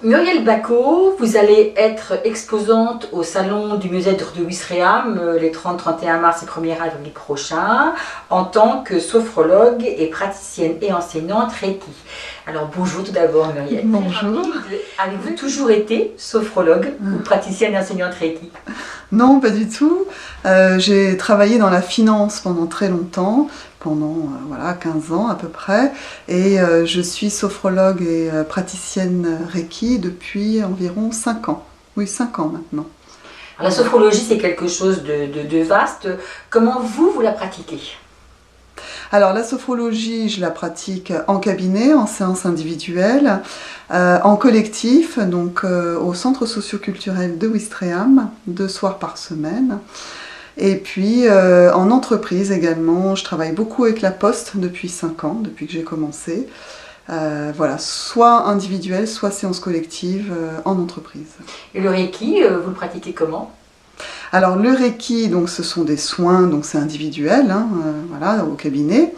Muriel Bacot, vous allez être exposante au Salon du mieux-être de Ouistreham les 30, 31 mars et 1er avril prochain en tant que sophrologue et praticienne et enseignante Reiki. Alors bonjour tout d'abord Muriel. Bonjour. Avez-vous toujours été sophrologue ou praticienne et enseignante Reiki? Non, pas du tout. J'ai travaillé dans la finance pendant très longtemps, pendant 15 ans à peu près, et je suis sophrologue et praticienne Reiki depuis environ 5 ans. Oui, 5 ans maintenant. Alors, la sophrologie, c'est quelque chose de vaste. Comment vous la pratiquez? Alors la sophrologie, je la pratique en cabinet, en séance individuelle, en collectif, donc au centre socio-culturel de Ouistreham, 2 soirs par semaine. Et puis en entreprise également, je travaille beaucoup avec la Poste depuis 5 ans, depuis que j'ai commencé. Voilà, soit individuel, soit séance collective en entreprise. Et le Reiki, vous le pratiquez comment? Alors le Reiki, donc ce sont des soins, donc c'est individuel, voilà, au cabinet.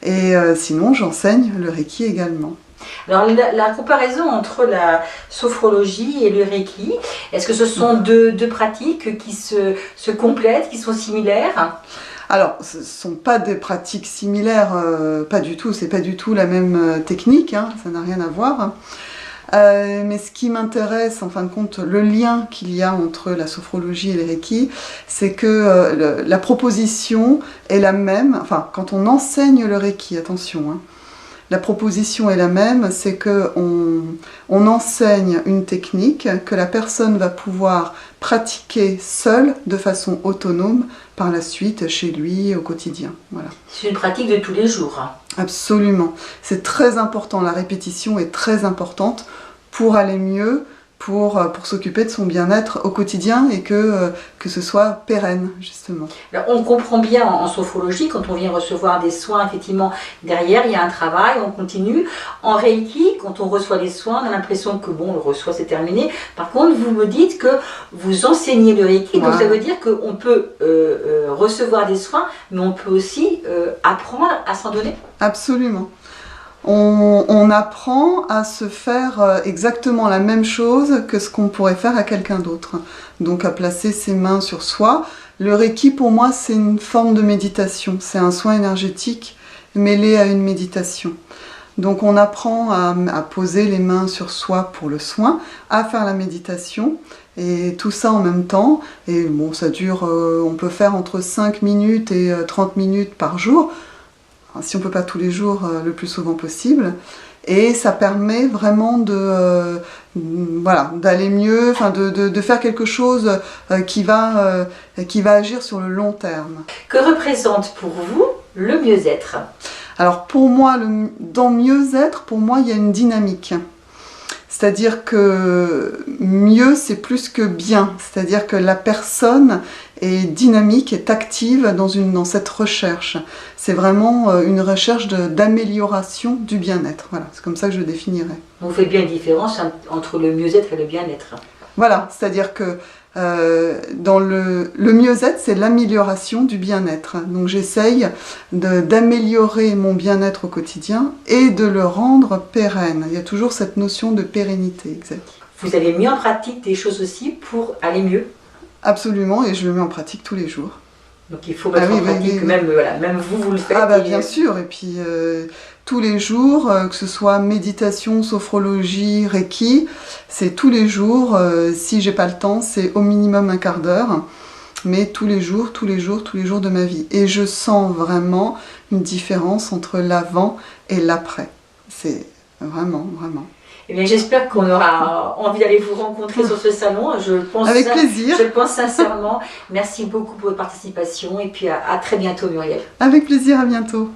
Et sinon, j'enseigne le Reiki également. Alors la comparaison entre la sophrologie et le Reiki, est-ce que ce sont deux pratiques qui se complètent, qui sont similaires? Alors, ce ne sont pas des pratiques similaires, pas du tout, c'est pas du tout la même technique, ça n'a rien à voir. Mais ce qui m'intéresse, en fin de compte, le lien qu'il y a entre la sophrologie et le Reiki, c'est que la proposition est la même, enfin, quand on enseigne le Reiki, attention, la proposition est la même, c'est qu'on enseigne une technique que la personne va pouvoir pratiquer seule, de façon autonome, par la suite, chez lui, au quotidien. Voilà. C'est une pratique de tous les jours. Absolument. C'est très important, la répétition est très importante pour aller mieux, pour s'occuper de son bien-être au quotidien et que ce soit pérenne, justement. Alors, on comprend bien en sophrologie, quand on vient recevoir des soins, effectivement, derrière, il y a un travail, on continue. En Reiki, quand on reçoit les soins, on a l'impression que bon, on le reçoit, c'est terminé. Par contre, vous me dites que vous enseignez le Reiki, donc ça veut dire qu'on peut recevoir des soins, mais on peut aussi apprendre à s'en donner. Absolument. On apprend à se faire exactement la même chose que ce qu'on pourrait faire à quelqu'un d'autre. Donc à placer ses mains sur soi. Le Reiki, pour moi, c'est une forme de méditation. C'est un soin énergétique mêlé à une méditation. Donc on apprend à poser les mains sur soi pour le soin, à faire la méditation, et tout ça en même temps. Et bon, ça dure, on peut faire entre 5 minutes et 30 minutes par jour. Si on ne peut pas tous les jours, le plus souvent possible. Et ça permet vraiment d'aller mieux, de faire quelque chose qui va agir sur le long terme. Que représente pour vous le mieux-être? Alors pour moi, dans mieux-être, pour moi, il y a une dynamique. C'est-à-dire que mieux, c'est plus que bien. C'est-à-dire que la personne est dynamique, est active dans cette recherche. C'est vraiment une recherche d'amélioration du bien-être. Voilà, c'est comme ça que je le définirais. On fait bien une différence entre le mieux-être et le bien-être. Voilà, c'est-à-dire que dans le mieux-être, c'est l'amélioration du bien-être. Donc j'essaye d'améliorer mon bien-être au quotidien et de le rendre pérenne. Il y a toujours cette notion de pérennité, exact. Vous avez mis en pratique des choses aussi pour aller mieux? Absolument, et je le mets en pratique tous les jours. Donc il faut mettre en pratique, oui. Même vous le faites. Bien sûr, et puis tous les jours, que ce soit méditation, sophrologie, Reiki, c'est tous les jours. Si j'ai pas le temps, c'est au minimum un quart d'heure, mais tous les jours de ma vie. Et je sens vraiment une différence entre l'avant et l'après. C'est vraiment. Eh bien, j'espère qu'on aura envie d'aller vous rencontrer sur ce salon. Avec plaisir. Je le pense sincèrement. Merci beaucoup pour votre participation et puis à très bientôt, Muriel. Avec plaisir, à bientôt.